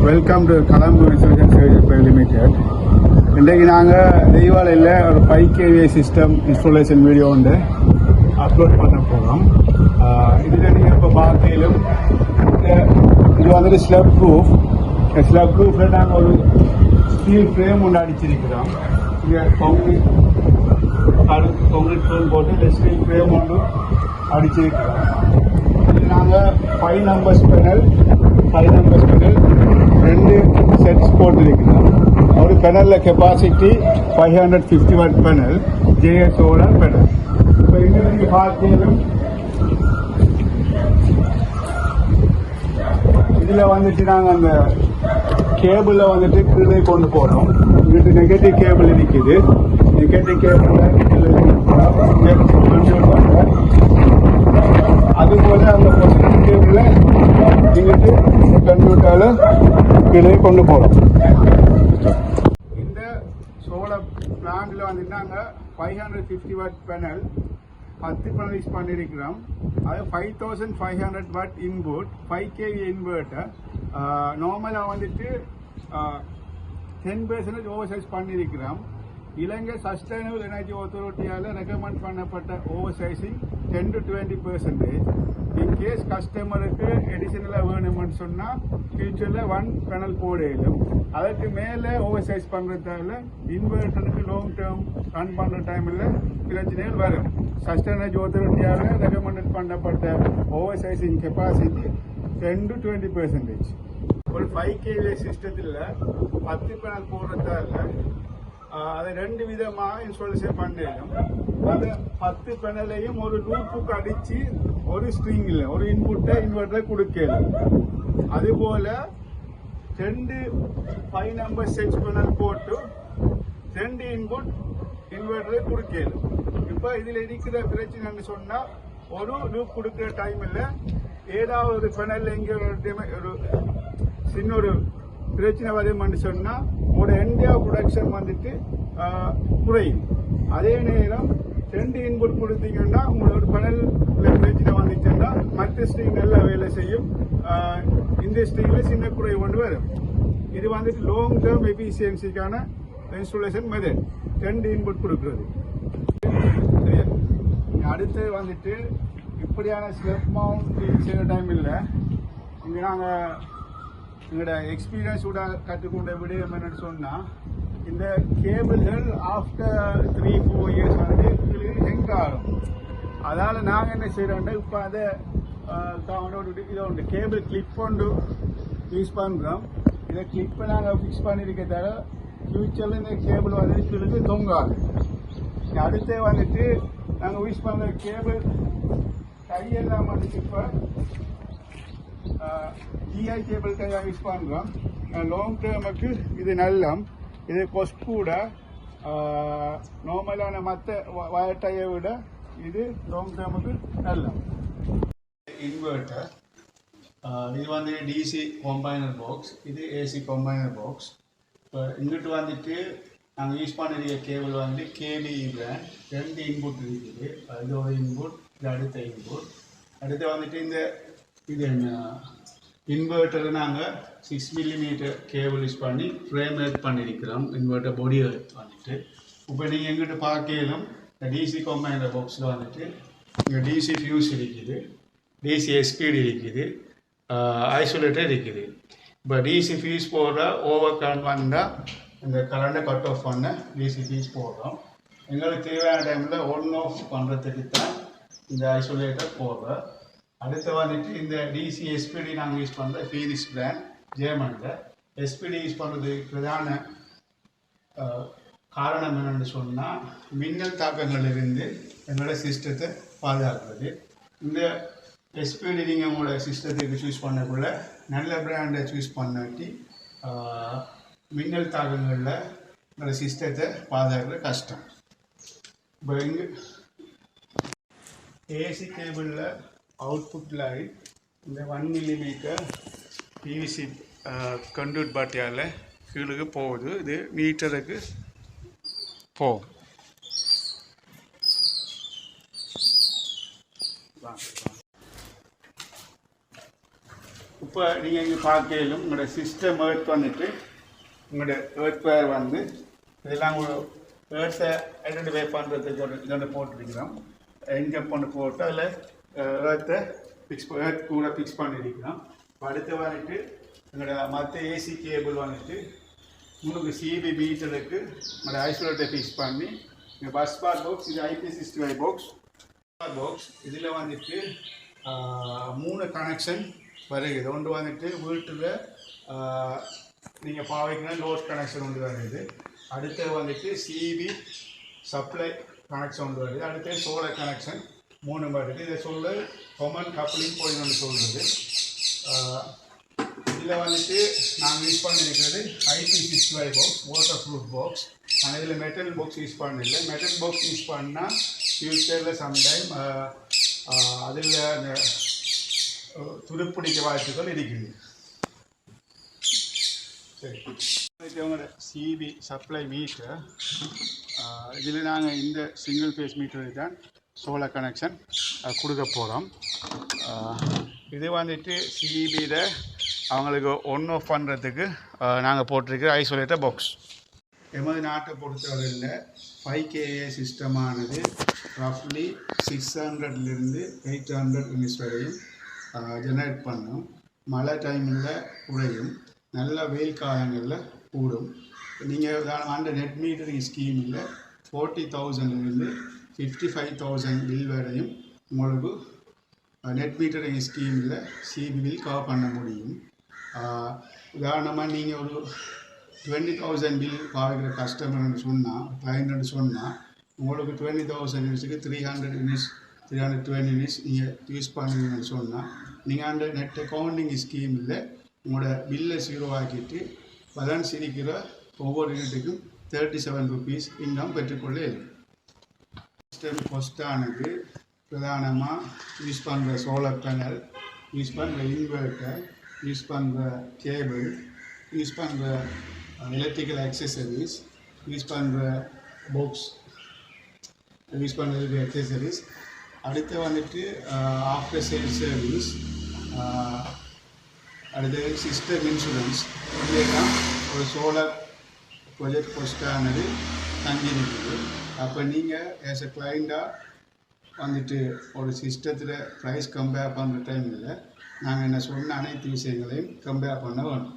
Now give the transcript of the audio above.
Welcome to Colombo insurance service limited. இன்றைக்கு நாங்கள் தீபாவளியில் ஒரு 5 kVA சிஸ்டம் இன்ஸ்டாலேஷன் வீடியோ வந்து அப்லோட் பண்ண போகிறோம். இதில் நீங்கள் இப்போ பார்க்கையிலும் இது வந்துட்டு ஸ்லப் ப்ரூஃபில் நாங்கள் ஒரு ஸ்டீல் ஃப்ரேம் ஒன்று அடிச்சிருக்கிறோம். இங்கே கான்கிரீட் ஃப்ரேம் போட்டு இந்த ஸ்டீல் ஃப்ரேம் ஒன்று அடிச்சிருக்கிறோம். இதில் நாங்கள் 5 numbers panel 2 செட்ஸ் போட்டிருக்கிறோம். ஒரு பேனலில் கெப்பாசிட்டி 550 watt பேனல், ஜேஎஸோட பேனல். இப்போ இங்கே நீங்கள் பார்க்கணும், இதில் வந்துட்டு நாங்கள் அந்த கேபிளில் வந்துட்டு கீழே கொண்டு போகிறோம். இங்கிட்டு நெகட்டிவ் கேபிள் இருக்குது. நெகட்டிவ் கேபிளில் அதுபோல அந்த பாசிட்டிவ் கேபிளில் இங்கிட்டு கம்ப்யூட்டரில் கீழே கொண்டு போகிறோம். இந்த சோலார் பிளான்ட்ல வந்துட்டு நாங்கள் 550 watt பேனல் 10 பேனல் யூஸ் பண்ணியிருக்கிறோம். அது 5500 watt இன்புட், 5 kV இன்வெர்ட்டர். நார்மலாக வந்துட்டு 10% ஓவர் சைஸ் பண்ணியிருக்கிறோம். இலங்கை சஸ்டைனபிள் எனர்ஜி அத்தாரிட்டியால் ரெக்கமெண்ட் பண்ணப்பட்ட ஓவர் சைசிங் 10 to 20%. இன்கேஸ் கஸ்டமருக்கு எடிஷனலாக வேணும்னு சொன்னால் ஃபியூச்சரில் 1 பேனல் போடையிலும். அதுக்கு மேலே ஓவர் சைஸ் பண்ணுறதால இன்வெர்ட்டருக்கு லாங் டேர்ம் ரன் பண்ணுற டைமில் பிரச்சனைகள் வரும். சஸ்டைனபிள் எனர்ஜி அத்தாரிட்டியால் ரெக்கமெண்ட் பண்ணப்பட்ட ஓவர் சைசிங் கெப்பாசிட்டி 10 to 20%. ஒரு 5 kVA சிஸ்டத்தில் 10 பேனல் போடுறதால அதை 2 விதமாக இன்ஸ்டாலேஷன் பண்ணிடணும். அது 10 பேனலையும் ஒரு லூப்புக்கு அடித்து ஒரு ஸ்ட்ரிங்கில் ஒரு இன்புட்டை இன்வெர்ட்டரை கொடுக்கணும். அதுபோல் 2 5 numbers செட் பேனல் போட்டு 2 இன்புட் இன்வெர்ட்டரை கொடுக்கணும். இப்போ இதில் இருக்கிற பிரச்சனைன்னு சொன்னால், ஒரு லூப் கொடுக்குற டைமில் ஏதாவது ஒரு பேனல் இங்கே ஒரு சின்ன ஒரு பிரச்சனை வரும்னு சொன்னால் உங்களோட என்டியா ப்ரொடக்ஷன் வந்துட்டு குறையும். அதே நேரம் 2 இன்புட் கொடுத்தீங்கன்னா உங்களோட பேனலில் பிரச்சனை வந்துச்சுன்னா மற்ற ஸ்ட்ரிங் நல்லா வேலை செய்யும். இந்த ஸ்ட்ரிங்கில் சின்ன குறை கொண்டு வரும். இது வந்துட்டு லாங் டேர்ம் எஃபிஷியன்சிக்கான இன்ஸ்டாலேஷன் மெத்தட், 2 இன்புட் கொடுக்குறது. சரியா? அடுத்து வந்துட்டு இப்படியான ஸ்லெப் மவுண்ட் செய்கிற டைம் இல்லை. இங்கே நாங்கள் எங்களோட எக்ஸ்பீரியன்ஸோட கற்றுக்கொண்ட விடயம் என்னன்னு சொன்னால், இந்த கேபிள்கள் ஆஃப்டர் 3-4 years வந்து ஹெங்க் ஆகும். அதால் நாங்கள் என்ன செய்கிறோம்னா, இப்போ அதை இதை உண்டு கேபிள் கிளிப் கொண்டு யூஸ் பண்ணுறோம். இதை கிளிப்பை நாங்கள் ஃபிக்ஸ் பண்ணியிருக்கிறதால ஃபியூச்சரில் இந்த கேபிள் வந்து கீழே தொங்காது. அடுத்து வந்துட்டு நாங்கள் யூஸ் பண்ணுற கேபிள் கையெல்லாம் வந்துட்டு இப்போ ஜிஐ கேபிள் கையாக யூஸ் பண்ணுறோம். லாங் டேர்முக்கு இது நல்லம். இது கொஸ்ட் கூட நார்மலான மற்ற வயர் டையை விட இது லாங் டேர்முக்கு நல்லம். இன்வெர்ட்டர் இது வந்து டிசி கம்பைனர் பாக்ஸ், இது ஏசி கம்பைனர் பாக்ஸ். இப்போ இங்கிட்டு வந்துட்டு நாங்கள் யூஸ் பண்ணிருக்க கேபிள் வந்து கேபிஇ பிராண்ட். 2 இன்புட் இருக்குது. இது ஒரு இன்புட், இது அடுத்த இன்புட். அடுத்து வந்துட்டு இந்த இது என்ன இன்வெர்ட்டரை நாங்கள் 6 mm கேபிள் யூஸ் பண்ணி ஃப்ரேம் எர்த் பண்ணியிருக்கிறோம். இன்வெர்ட்டர் பொடி எர்த் வந்துட்டு. இப்போ நீங்கள் எங்கிட்ட பார்க்கலும் இந்த டிசி கம்பைனர் பாக்ஸில் வந்துட்டு இங்கே டிசி ஃபியூஸ் இருக்குது, டிசி எஸ்பிடி இருக்குது, ஐசோலேட்டர் இருக்குது. இப்போ டிசி ஃபியூஸ் போடுற ஓவர் கரண்ட் வந்தால் இந்த கரண்டை கட் ஆஃப் பண்ண டிசி ஃபியூஸ் போடுறோம். எங்களுக்கு தேவையான டைமில் ஒன் ஆஃப் பண்ணுறதுக்கு தான் இந்த ஐசோலேட்டர் போடுறோம். அடுத்து வந்துட்டு இந்த டிசி எஸ்பிடி நாங்கள் யூஸ் பண்ணுற ஃபீனிக்ஸ் பிராண்ட் ஜெர்மனில். எஸ்பிடி யூஸ் பண்ணுறது பிரதான காரணம் என்னென்னு சொன்னால், மின்னல் தாக்கங்களிலிருந்து எங்களோட சிஸ்டத்தை பாதுகாக்கிறது. இந்த எஸ்பிடி நீங்கள் உங்களோட சிஸ்டத்துக்கு சூஸ் பண்ணக்குள்ள நல்ல பிராண்டை சூஸ் பண்ணாட்டி மின்னல் தாக்கங்களில் எங்களோட சிஸ்டத்தை பாதுகாக்கிறது கஷ்டம். இப்போ இங்கே ஏசி கேபிளில் அவுட்புட் லைட் இந்த 1 mm பிவிசி கண்டூட் பாட்டியால் கீழுக்கு போகுது. இது மீட்டருக்கு போகும். இப்போ நீங்கள் இங்கே பார்க்கலும் உங்களோட சிஸ்டம் ஏர்த் வந்துட்டு உங்களோட ஏர்த் பேர் வந்து இதெல்லாம் ஒரு ஏர்த்தை ஐடென்டிஃபை பண்ணுறதுக்கு ஒரு இதோட போட்டுருக்கிறோம். எங்கே கொண்டு போட்டு அதில் ஏர்த்தை ஏர்த் கூட ஃபிக்ஸ் பண்ணியிருக்கிறோம். அடுத்து வந்துட்டு எங்களோட மற்ற ஏசி கேபிள் வந்துட்டு உங்களுக்கு சிபி மீட்டருக்கு உங்களோட ஐசோலேட்டை ஃபிக்ஸ் பண்ணி இந்த பஸ் பார் பாக்ஸ் இது IP65 பாக்ஸ் இதில் வந்துட்டு 3 கனெக்ஷன் வருகிறது. ஒன்று வந்துட்டு வீட்டில் நீங்கள் பாவிக்கிற லோட் கனெக்ஷன் ஒன்று வருது. அடுத்து வந்துட்டு சிபி சப்ளை கனெக்ஷன் ஒன்று வருது. அடுத்து சோலார் கனெக்ஷன் 3 வருது. இதை சொல்ல கொமன் கப்ளிங் போய் ஒன்று சொல்கிறது. இதில் வந்துட்டு நாங்கள் யூஸ் பண்ணியிருக்கிறது IP65 box water proof box. ஆனால் இதில் மெட்டல் பாக்ஸ் யூஸ் பண்ணல. மெட்டல் பாக்ஸ் யூஸ் பண்ணால் ஃபியூச்சரில் சம்டைம் அதில் அந்த துருப்பிடிக்க வாய்ப்புகள் இருக்குது. சரி, உங்களோட சிபி சப்ளை மீட்டர் இதில் நாங்கள் இந்த சிங்கிள் ஃபேஸ் மீட்டருக்கு தான் சோலார் கனெக்ஷன் கொடுக்க போகிறோம். இது வந்துட்டு சிபியில் அவங்களுக்கு ஒன் ஆஃப் பண்ணுறதுக்கு நாங்கள் போட்டிருக்கிற ஐசோலேட்டர் பாக்ஸ். எமது நாட்டை பொறுத்தவரையில் 5KA சிஸ்டமானது ரஃப்லி 600லேருந்து 800 யூனிட்ஸ் வரையும் ஜெனரேட் பண்ணும். மழை டைமில் குறையும், நல்ல வெயில் காலங்களில் கூடும். நீங்கள் அந்த நெட் மீட்டரிங் ஸ்கீமில் 40,000லேருந்து 55,000 பில் வரையும் உங்களுக்கு நெட் மீட்டரிங் ஸ்கீமில் சிபி பில் கவர் பண்ண முடியும். உதாரணமாக நீங்கள் ஒரு 20,000 பில் பாவிக்கிற கஸ்டமர்னு சொன்னால் கிளைண்ட்னு சொன்னால் உங்களுக்கு 20,000 யூனிட்ஸுக்கு 300 யூனிட்ஸ் 320 யூனிட்ஸ் நீங்கள் யூஸ் பண்ணுவீங்கன்னு சொன்னால் நீங்கள் அந்த நெட் அக்கௌண்டிங் ஸ்கீமில் உங்களோட பில்லை 0 ஆக்கிட்டு பேலன்ஸ் இருக்கிற ஒவ்வொரு யூனிட்டுக்கும் 37 rupees இன்கம் பெற்றுக்கொள்ள இருக்கு. சிஸ்டம் கொஸ்டானது பிரதானமாக யூஸ் பண்ணுற சோலார் பேனல், யூஸ் பண்ணுற இன்வெர்ட்டர், யூஸ் பண்ணுற கேபிள், யூஸ் பண்ணுற எலக்ட்ரிக்கல் அக்சசரிஸ், யூஸ் பண்ணுற பாக்ஸ், யூஸ் பண்ணுற அக்சசரிஸ். அடுத்து வந்துட்டு ஆஃப்டர் சேல் சர்வீஸ், அடுத்து சிஸ்டம் இன்சூரன்ஸ், இதெல்லாம் ஒரு சோலார் ப்ராஜெக்ட் கொஸ்டானது தங்கியிருக்குது. அப்போ நீங்கள் ஆஸ் எ கிளைண்டாக வந்துட்டு ஒரு சிஸ்டத்தில் ப்ரைஸ் கம்பேர் பண்ணுற டைமில் நாங்கள் என்ன சொன்ன அனைத்து விஷயங்களையும் கம்பேர் பண்ண வேணும்.